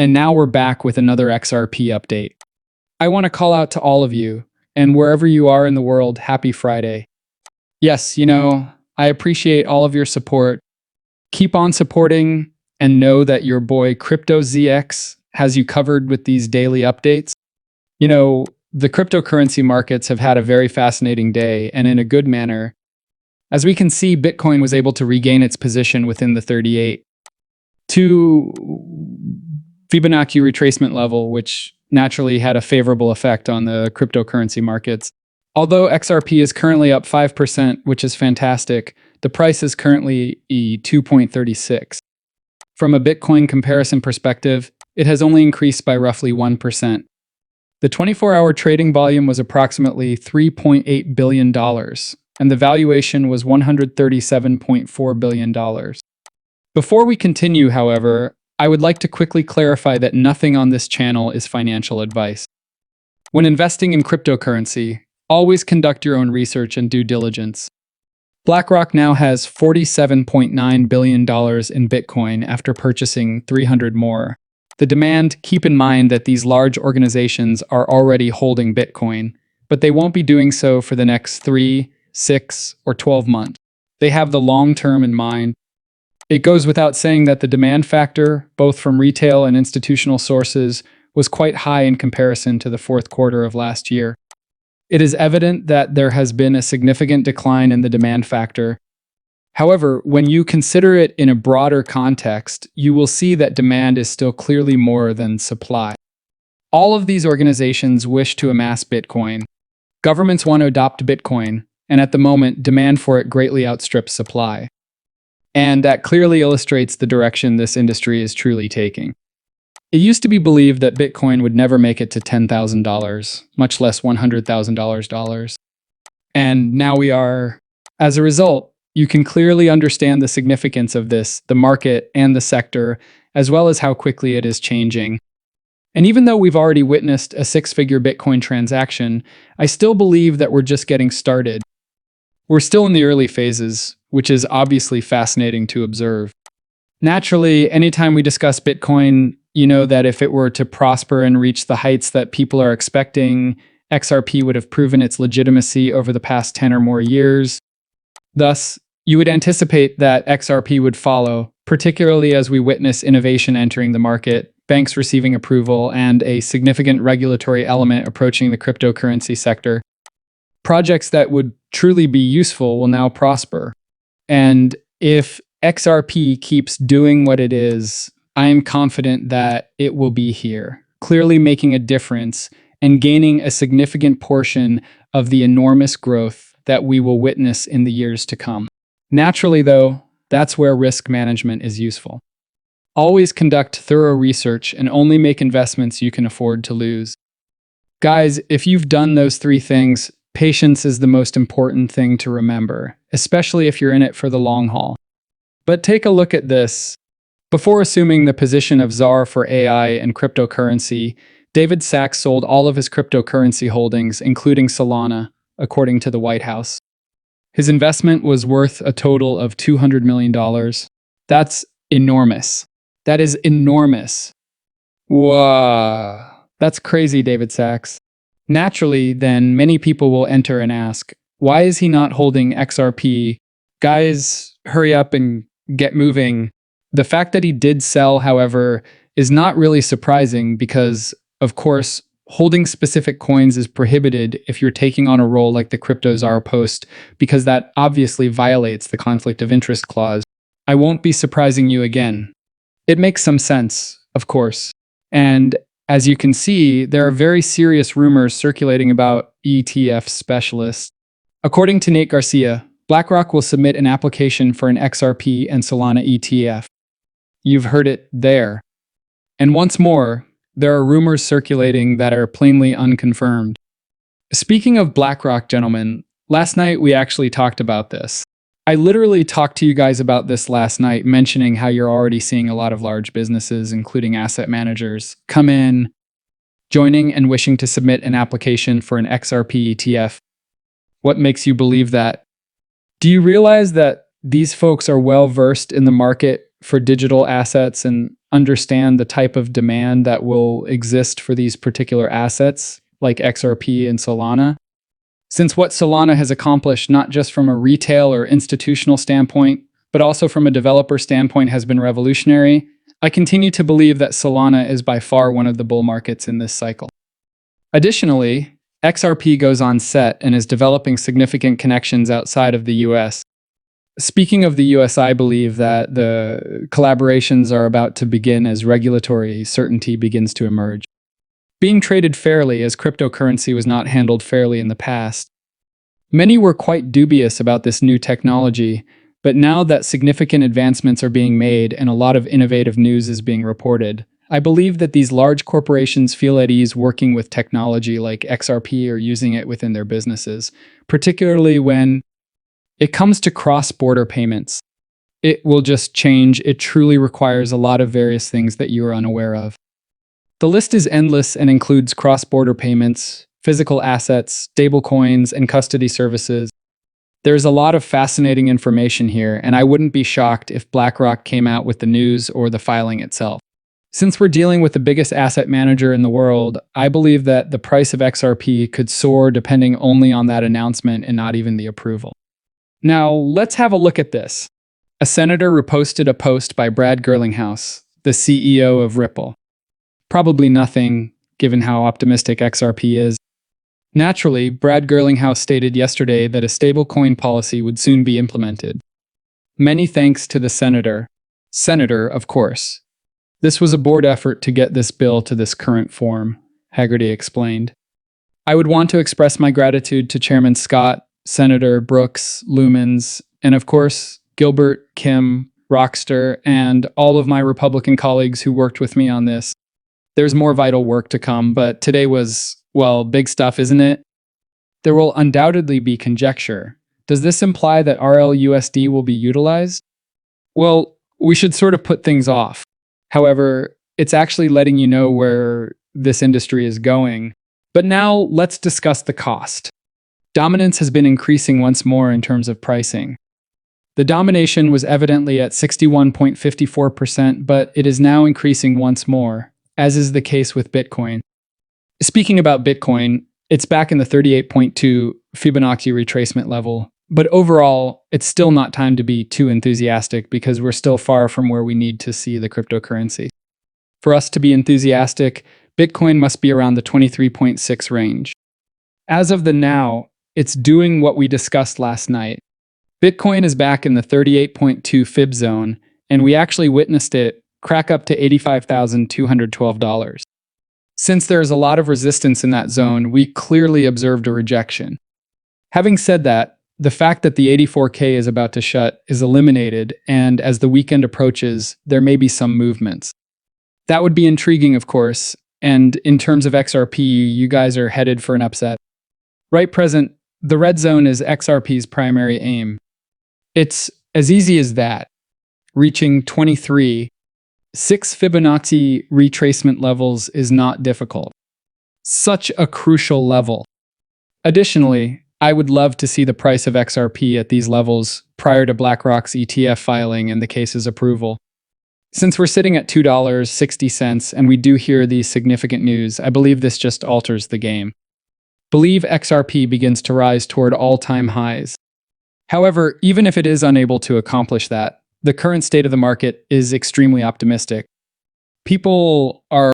And now we're back with another XRP update. I want to call out to all of you, and wherever you are in the world, happy Friday. Yes, I appreciate all of your support. Keep on supporting and know that your boy CryptoZX has you covered with these daily updates. The cryptocurrency markets have had a very fascinating day, and in a good manner. As we can see, Bitcoin was able to regain its position within the 38 to Fibonacci retracement level, which naturally had a favorable effect on the cryptocurrency markets. Although XRP is currently up 5%, which is fantastic, the price is currently 2.36. From a Bitcoin comparison perspective, it has only increased by roughly 1%. The 24-hour trading volume was approximately $3.8 billion, and the valuation was $137.4 billion. Before we continue, however, I would like to quickly clarify that nothing on this channel is financial advice. When investing in cryptocurrency, always conduct your own research and due diligence. BlackRock now has $47.9 billion in Bitcoin after purchasing 300 more. The demand, keep in mind that these large organizations are already holding Bitcoin, but they won't be doing so for the next 3, 6, or 12 months. They have the long term in mind. It goes without saying that the demand factor, both from retail and institutional sources, was quite high in comparison to the fourth quarter of last year. It is evident that there has been a significant decline in the demand factor. However, when you consider it in a broader context, you will see that demand is still clearly more than supply. All of these organizations wish to amass Bitcoin. Governments want to adopt Bitcoin, and at the moment, demand for it greatly outstrips supply. And that clearly illustrates the direction this industry is truly taking. It used to be believed that Bitcoin would never make it to $10,000, much less $100,000. And now we are. As a result, you can clearly understand the significance of this, the market, and the sector, as well as how quickly it is changing. And even though we've already witnessed a six-figure Bitcoin transaction, I still believe that we're just getting started. We're still in the early phases, which is obviously fascinating to observe. Naturally, anytime we discuss Bitcoin, you know that if it were to prosper and reach the heights that people are expecting, XRP would have proven its legitimacy over the past 10 or more years. Thus, you would anticipate that XRP would follow, particularly as we witness innovation entering the market, banks receiving approval, and a significant regulatory element approaching the cryptocurrency sector. Projects that would truly be useful will now prosper. And if XRP keeps doing what it is, I am confident that it will be here, clearly making a difference and gaining a significant portion of the enormous growth that we will witness in the years to come. Naturally, though, that's where risk management is useful. Always conduct thorough research and only make investments you can afford to lose. Guys, if you've done those three things, patience is the most important thing to remember, especially if you're in it for the long haul. But take a look at this. Before assuming the position of czar for AI and cryptocurrency, David Sacks sold all of his cryptocurrency holdings, including Solana, according to the White House. His investment was worth a total of $200 million. That's enormous. That is enormous. Whoa. That's crazy, David Sacks. Naturally, then, many people will enter and ask, why is he not holding XRP? Guys, hurry up and get moving. The fact that he did sell, however, is not really surprising because, of course, holding specific coins is prohibited if you're taking on a role like the crypto czar post, because that obviously violates the conflict of interest clause. I won't be surprising you again. It makes some sense, of course. And as you can see, there are very serious rumors circulating about ETF specialists. According to Nate Garcia, BlackRock will submit an application for an XRP and Solana ETF. You've heard it there. And once more, there are rumors circulating that are plainly unconfirmed. Speaking of BlackRock, gentlemen, last night we actually talked about this. I literally talked to you guys about this last night, mentioning how you're already seeing a lot of large businesses, including asset managers, come in, joining and wishing to submit an application for an XRP ETF. What makes you believe that? Do you realize that these folks are well versed in the market for digital assets and understand the type of demand that will exist for these particular assets, like XRP and Solana. Since what Solana has accomplished, not just from a retail or institutional standpoint, but also from a developer standpoint, has been revolutionary, I continue to believe that Solana is by far one of the bull markets in this cycle. Additionally, XRP goes on set and is developing significant connections outside of the US. Speaking of the US, I believe that the collaborations are about to begin as regulatory certainty begins to emerge. Being traded fairly, as cryptocurrency was not handled fairly in the past. Many were quite dubious about this new technology, but now that significant advancements are being made and a lot of innovative news is being reported, I believe that these large corporations feel at ease working with technology like XRP or using it within their businesses, particularly when it comes to cross-border payments. It will just change. It truly requires a lot of various things that you are unaware of. The list is endless and includes cross-border payments, physical assets, stablecoins, and custody services. There's a lot of fascinating information here, and I wouldn't be shocked if BlackRock came out with the news or the filing itself. Since we're dealing with the biggest asset manager in the world, I believe that the price of XRP could soar depending only on that announcement and not even the approval. Now, let's have a look at this. A senator reposted a post by Brad Garlinghouse, the CEO of Ripple. Probably nothing, given how optimistic XRP is. Naturally, Brad Garlinghouse stated yesterday that a stablecoin policy would soon be implemented. Many thanks to the senator. Senator, of course. This was a board effort to get this bill to this current form, Haggerty explained. I would want to express my gratitude to Chairman Scott, Senator Brooks, Lumens, and of course, Gilbert, Kim, Rockster, and all of my Republican colleagues who worked with me on this. There's more vital work to come, but today was, well, big stuff, isn't it? There will undoubtedly be conjecture. Does this imply that RLUSD will be utilized? Well, we should sort of put things off. However, it's actually letting you know where this industry is going. But now let's discuss the cost. Dominance has been increasing once more in terms of pricing. The domination was evidently at 61.54%, but it is now increasing once more, as is the case with Bitcoin. Speaking about Bitcoin, it's back in the 38.2 Fibonacci retracement level, but overall, it's still not time to be too enthusiastic because we're still far from where we need to see the cryptocurrency. For us to be enthusiastic, Bitcoin must be around the 23.6 range. As of the now, it's doing what we discussed last night. Bitcoin is back in the 38.2 Fib zone, and we actually witnessed it crack up to $85,212. Since there is a lot of resistance in that zone, we clearly observed a rejection. Having said that, the fact that the 84K is about to shut is eliminated, and as the weekend approaches, there may be some movements. That would be intriguing, of course, and in terms of XRP, you guys are headed for an upset. Right present, the red zone is XRP's primary aim. It's as easy as that. Reaching 23, 6 Fibonacci retracement levels is not difficult. Such a crucial level. Additionally, I would love to see the price of XRP at these levels prior to BlackRock's ETF filing and the case's approval. Since we're sitting at $2.60 and we do hear these significant news, I believe this just alters the game. Believe XRP begins to rise toward all-time highs. However, even if it is unable to accomplish that, the current state of the market is extremely optimistic. People are